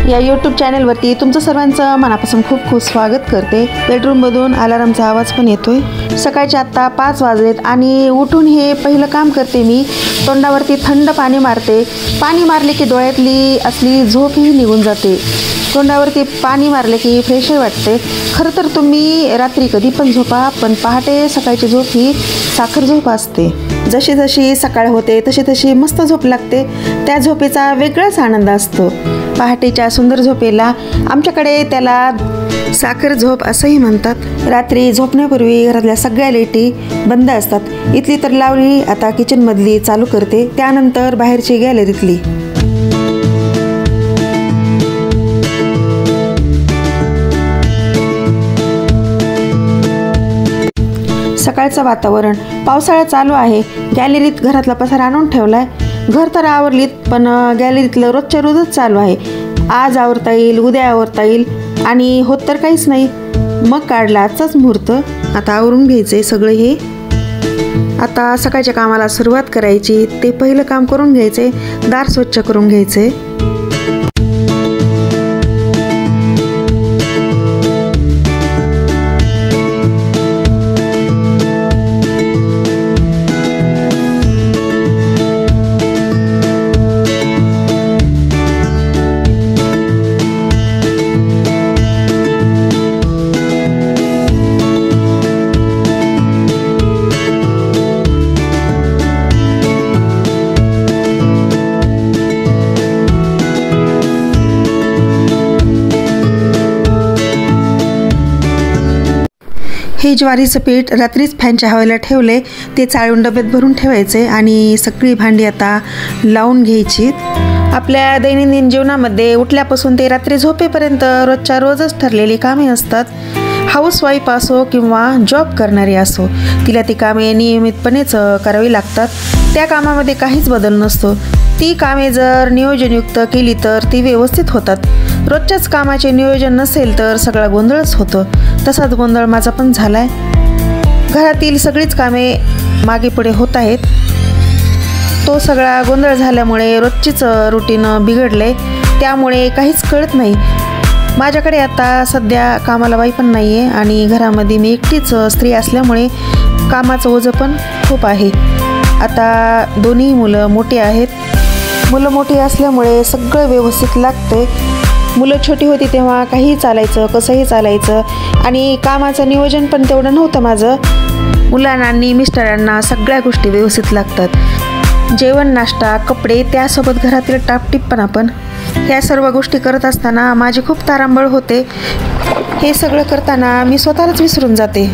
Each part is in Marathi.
या यूट्यूब चॅनलवरती तुमचं सर्वांचं मनापासून खूप खूप स्वागत करते। बेडरूममधून अलार्मचा आवाज पण येतोय। सकाळचे आत्ता 5 वाजलेत आणि उठून हे पहिलं काम करते मी। तोंडावरती थंड पाणी मारते। पाणी मारले की डोळ्यातली असली झोपही निघून जाते। तोंडावरती पाणी मारले की फ्रेश वाटते। खरं तर तुम्ही रात्री कधी पण झोपा, पण पहाटे सकाळची झोप ही साखर झोप असते। जशी जशी सकाळ होते तशी तशी मस्त झोप लागते। त्या झोपेचा वेगळाच आनंद असतो। पहाटेच्या सुंदर झोपेला आमच्याकडे त्याला साखर झोप असंही म्हणतात। रात्री झोपण्यापूर्वी घरातल्या सगळ्या लाईटी बंद असतात। इथली तर लावली, आता किचनमधली चालू करते, त्यानंतर बाहेरची गॅलरीतली। सकाळचं वातावरण, पावसाळा चालू आहे। गॅलरीत घरातला पसारा आणून ठेवलाय। घर तर आवरलीत, पण गॅलरीतलं रोजच्या रोजच चालू आहे। आज आवरता येईल, उद्या आवरता येईल, आणि होत तर काहीच नाही। मग काढला आजचाच मुहूर्त। आता आवरून घ्यायचंय सगळं हे। आता सकाळच्या कामाला सुरुवात करायची। ते पहिलं काम करून घ्यायचे, दार स्वच्छ करून घ्यायचे। हे ज्वारीचं पीठ रात्रीच फॅनच्या हवेला ठेवले, ते चाळून डब्यात भरून ठेवायचे आणि सगळी भांडी आता लावून घ्यायची। आपल्या दैनंदिन जीवनामध्ये उठल्यापासून ते रात्री झोपेपर्यंत रोजच्या रोजच ठरलेली कामे असतात। हाऊसवाईफ असो किंवा जॉब करणारी असो, तिला ती कामे नियमितपणेच करावी लागतात। त्या कामामध्ये काहीच बदल नसतो। ती कामे जर नियोजनयुक्त केली तर ती व्यवस्थित होतात। रोजच्याच कामाचे नियोजन नसेल तर सगळा गोंधळच होतो। तसाच गोंधळ माझा पण झालाय। घरातील सगळीच कामे मागे पुढे होत आहेत। तो सगळा गोंधळ झाल्यामुळे रोजचीच रुटीन बिघडले, त्यामुळे काहीच कळत नाही। माझ्याकडे आता सध्या कामाला बाई पण नाही आहे आणि घरामध्ये मी एकटीच स्त्री असल्यामुळे कामाचं ओझं पण खूप आहे। आता दोन्ही मुलं मोठी आहेत। मुलं मोठी असल्यामुळे सगळं व्यवस्थित लागते। मुलं छोटी होती तेव्हा काहीही चालायचं, कसंही चालायचं, आणि कामाचं नियोजन पण तेवढं नव्हतं माझं। मुलांना आणि मिस्टरांना सगळ्या गोष्टी व्यवस्थित लागतात। जेवण, नाश्ता, कपडे, त्यासोबत घरातील टापटीपपणा पण, ह्या सर्व गोष्टी करत असताना माझी खूप तारांबळ होते। हे सगळं करताना मी स्वतःलाच विसरून जाते।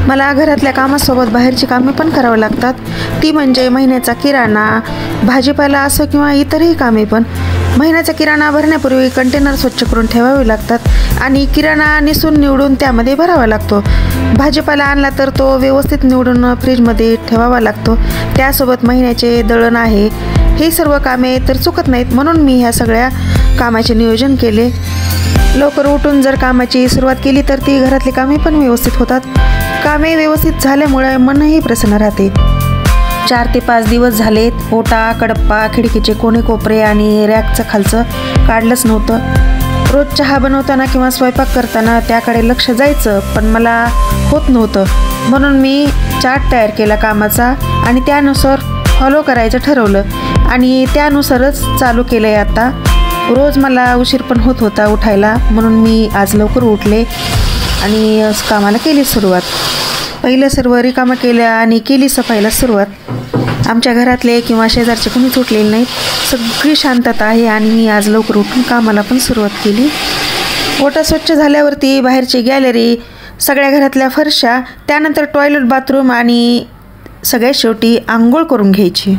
मला घरातल्या कामासोबत बाहेरची कामे पण करावं लागतात। ती म्हणजे महिन्याचा किराणा, भाजीपाला असो किंवा इतरही कामे पण। महिन्याचा किराणा भरण्यापूर्वी कंटेनर स्वच्छ करून ठेवावे लागतात आणि किराणा निसून निवडून त्यामध्ये भरावा लागतो। भाजीपाला आणला तर तो व्यवस्थित निवडून फ्रीजमध्ये ठेवावा लागतो। त्यासोबत महिन्याचे दळण आहे। हे सर्व कामे तर चुकत नाहीत, म्हणून मी ह्या सगळ्या कामाचे नियोजन केले। लवकर उठून जर कामाची सुरुवात केली तर ती घरातली कामे पण व्यवस्थित होतात। कामे व्यवस्थित झाल्यामुळे मनही प्रसन्न राहते। 4 ते 5 दिवस झालेत, ओटा, कडप्पा, खिडकीचे कोणे कोपरे आणि रॅकचं खालचं काढलंच नव्हतं। रोज चहा बनवताना किंवा स्वयंपाक करताना त्याकडे लक्ष जायचं, पण मला होत नव्हतं। म्हणून मी चार्ट तयार केला कामाचा आणि त्यानुसार फॉलो करायचं ठरवलं आणि त्यानुसारच चालू केलं आहे आता। रोज मला उशीर पण होत होता उठायला, म्हणून मी आज लवकर उठले आणि कामाला केली सुरुवात। पहिलं सर्व रिकामं केलं आणि केली सफाईला सुरुवात। आमच्या घरातले किंवा शेजारचे कोणीच उठलेले नाहीत। सगळी शांतता आहे आणि मी आज लवकर उठून कामाला पण सुरुवात केली। ओटा स्वच्छ झाल्यावरती बाहेरची गॅलरी, सगळ्या घरातल्या फरशा, त्यानंतर टॉयलेट, बाथरूम आणि सगळ्यात शेवटी आंघोळ करून घ्यायची।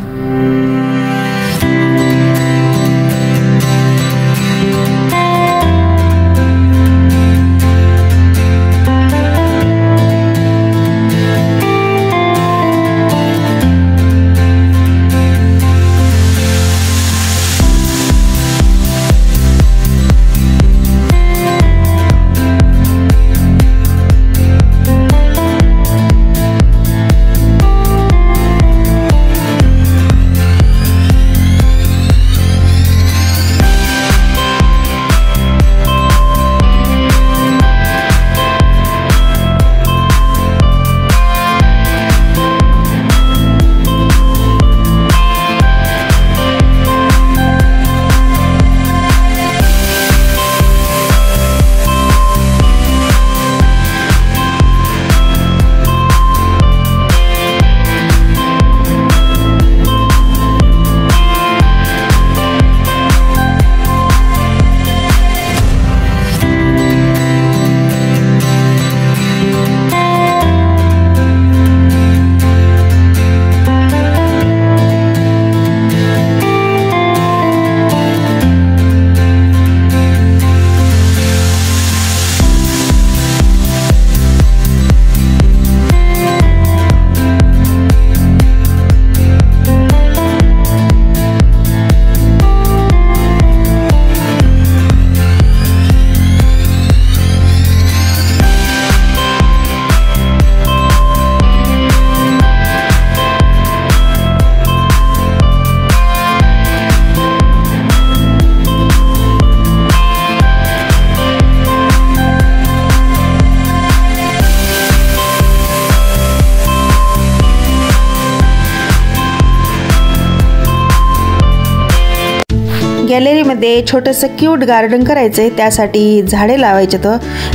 घरामध्ये छोटंसं क्यूट गार्डन करायचं आहे, त्यासाठी झाडे लावायचे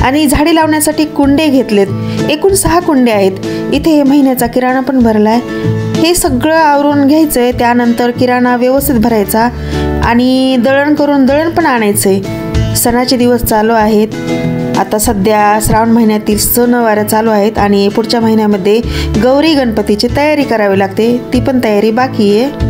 आणि झाडे लावण्यासाठी कुंडे घेतलेत। एकूण 6 कुंडे आहेत। इथे महिन्याचा किराणा पण भरला आहे। हे सगळं आवरून घ्यायचं आहे, त्यानंतर किराणा व्यवस्थित भरायचा आणि दळण पण आणायचं आहे। सणाचे दिवस चालू आहेत। आता सध्या श्रावण महिन्यातील सणवार चालू आहेत आणि पुढच्या महिन्यामध्ये गौरी गणपतीची तयारी करावी लागते, ती पण तयारी बाकी आहे।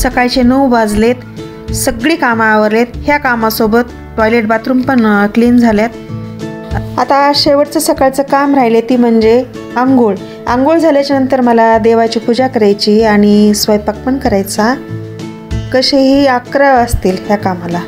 सकाळचे 9 वाजलेत। सगळी कामं आवरलेत। ह्या कामासोबत टॉयलेट बाथरूम पण क्लीन झाल्यात। आता शेवटचं सकाळचं काम राहिले ती म्हणजे आंघोळ। आंघोळ झाल्याच्या नंतर मला देवाची पूजा करायची आणि स्वयंपाक पण करायचा। कसेही 11 वाजतील ह्या कामाला।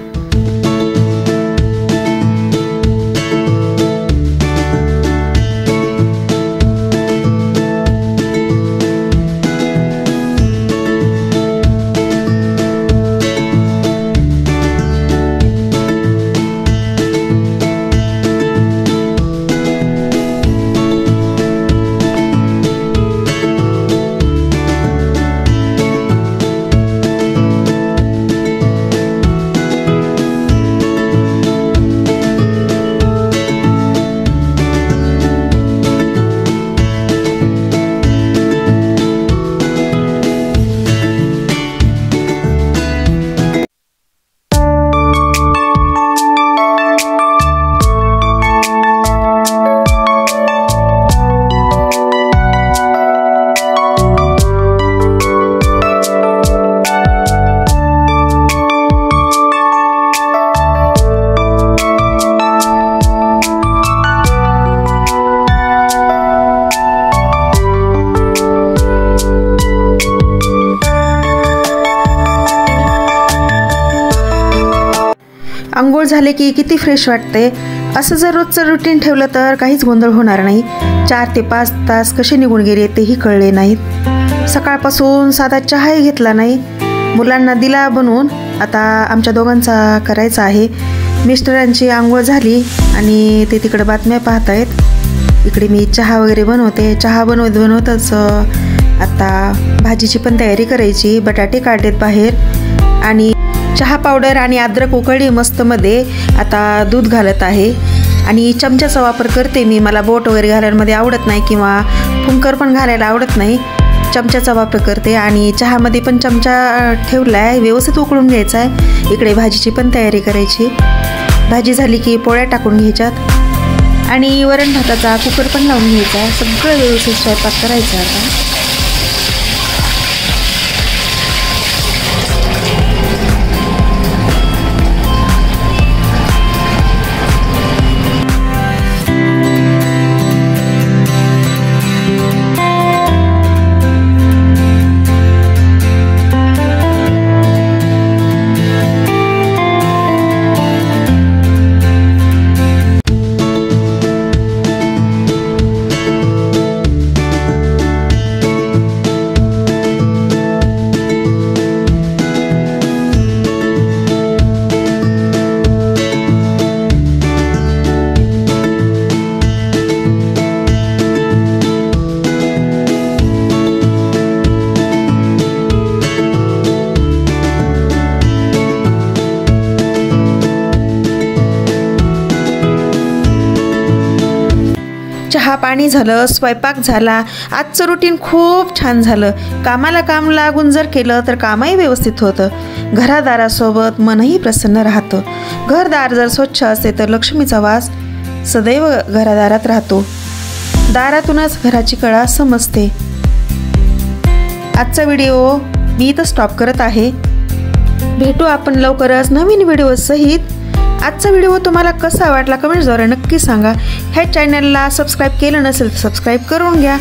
अंघोळ झाले की किती फ्रेश वाटते। असं जर रोजचं रुटीन ठेवलं तर काहीच गोंधळ होणार नाही। 4 ते 5 तास कसे निघून गेले तेही कळले नाहीत। सकाळपासून साधा चहाही घेतला नाही। मुलांना दिला बनवून, आता आमच्या दोघांचा करायचा आहे। मिस्टरांची आंघोळ झाली आणि ते तिकडे बातम्या पाहतायत। इकडे मी चहा वगैरे बनवते। चहा बनवतच आता भाजीची पण तयारी करायची। बटाटे काढलेत बाहेर आणि चहा पावडर आणि अद्रक उकळली मस्तमध्ये आता दूध घालत आहे आणि चमच्याचा वापर करते मी। मला बोट वगैरे घालायला आवडत नाही किंवा फुंकर पण घालायला आवडत नाही, चमच्याचा वापर करते। आणि चहामध्ये पण चमचा ठेवला आहे, व्यवस्थित उकळून घ्यायचा आहे। इकडे भाजीची पण तयारी करायची। भाजी झाली की पोळ्या टाकून घ्यायच्यात आणि वरण भाताचा कुकर पण लावून घ्यायचा। सगळं व्यवस्थित स्वयंपाक करायचा आता। चहा पाणी झालं, स्वयंपाक झाला। आजचं रुटीन खूप छान झालं। कामाला काम लागून जर केलं तर कामही व्यवस्थित होतं। घरादारासोबत मनही प्रसन्न राहतं। घरदार जर स्वच्छ असते तर लक्ष्मीचा वास सदैव घरादारात राहतो। दारातूनच घराची कळा समजते। आजचा व्हिडिओ मी इथं स्टॉप करत आहे। भेटू आपण लवकरच नवीन व्हिडिओ सहित। आजचा व्हिडिओ तुम्हाला कसा वाटला कमेंट्सद्वारे नक्की सांगा। ह्या चॅनलला सबस्क्राईब केलं नसेल तर सबस्क्राईब करून घ्या।